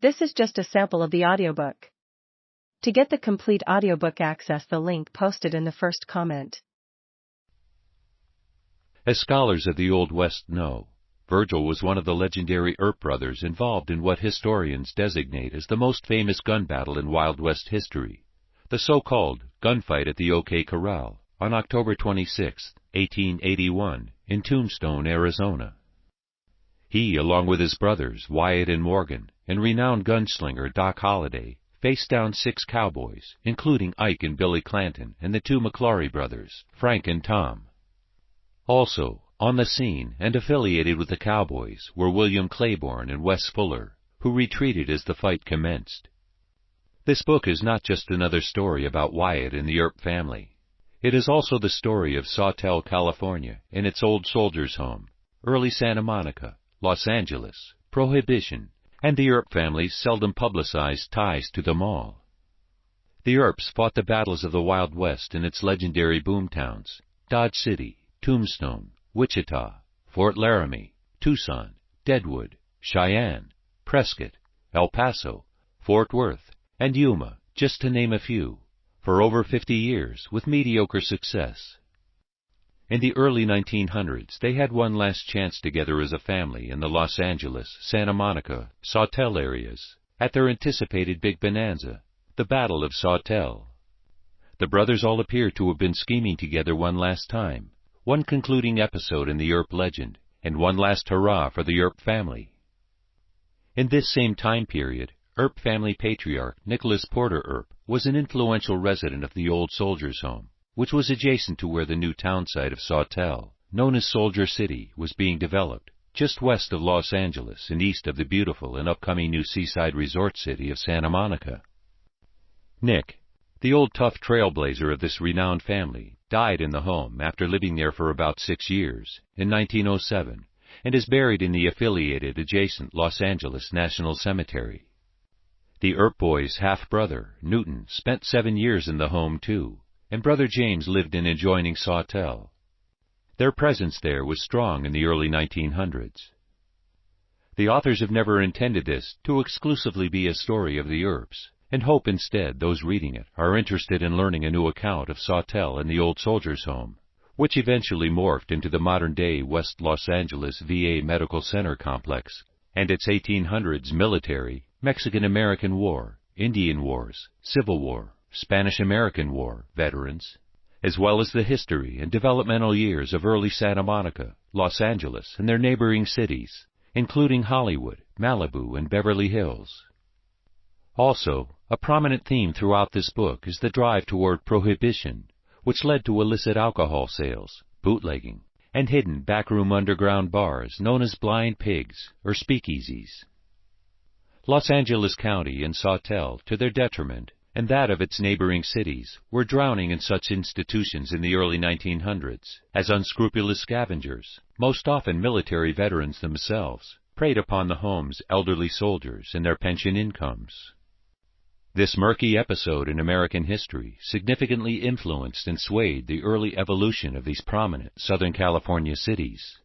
This is just a sample of the audiobook. To get the complete audiobook, access the link posted in the first comment. As scholars of the Old West know, Virgil was one of the legendary Earp brothers involved in what historians designate as the most famous gun battle in Wild West history, the so-called gunfight at the OK Corral on October 26, 1881, in Tombstone, Arizona. He, along with his brothers Wyatt and Morgan, and renowned gunslinger Doc Holliday, faced down 6 cowboys, including Ike and Billy Clanton, and the 2 McClaury brothers, Frank and Tom. Also, on the scene and affiliated with the cowboys were William Claiborne and Wes Fuller, who retreated as the fight commenced. This book is not just another story about Wyatt and the Earp family. It is also the story of Sawtelle, California, and its old soldiers' home, early Santa Monica, Los Angeles, Prohibition, and the Earp family's seldom publicized ties to them all. The Earps fought the battles of the Wild West in its legendary boomtowns, Dodge City, Tombstone, Wichita, Fort Laramie, Tucson, Deadwood, Cheyenne, Prescott, El Paso, Fort Worth, and Yuma, just to name a few, for over 50 years with mediocre success. In the early 1900s, they had one last chance together as a family in the Los Angeles, Santa Monica, Sawtelle areas, at their anticipated big bonanza, the Battle of Sawtelle. The brothers all appear to have been scheming together one last time, one concluding episode in the Earp legend, and one last hurrah for the Earp family. In this same time period, Earp family patriarch Nicholas Earp was an influential resident of the old soldiers' home, which was adjacent to where the new town site of Sawtelle, known as Soldier City, was being developed, just west of Los Angeles and east of the beautiful and upcoming new seaside resort city of Santa Monica. Nick, the old tough trailblazer of this renowned family, died in the home after living there for about 6 years, in 1907, and is buried in the affiliated adjacent Los Angeles National Cemetery. The Earp boys' half-brother, Newton, spent 7 years in the home too, and brother James lived in adjoining Sawtelle. Their presence there was strong in the early 1900s. The authors have never intended this to exclusively be a story of the Earps, and hope instead those reading it are interested in learning a new account of Sawtelle and the old soldiers' home, which eventually morphed into the modern-day West Los Angeles VA Medical Center complex, and its 1800s military, Mexican-American War, Indian Wars, Civil War, Spanish-American War veterans, as well as the history and developmental years of early Santa Monica, Los Angeles, and their neighboring cities, including Hollywood, Malibu, and Beverly Hills. Also, a prominent theme throughout this book is the drive toward prohibition, which led to illicit alcohol sales, bootlegging, and hidden backroom underground bars known as blind pigs or speakeasies. Los Angeles County and Sawtelle, to their detriment, and that of its neighboring cities, were drowning in such institutions in the early 1900s, as unscrupulous scavengers, most often military veterans themselves, preyed upon the home's elderly soldiers and their pension incomes. This murky episode in American history significantly influenced and swayed the early evolution of these prominent Southern California cities.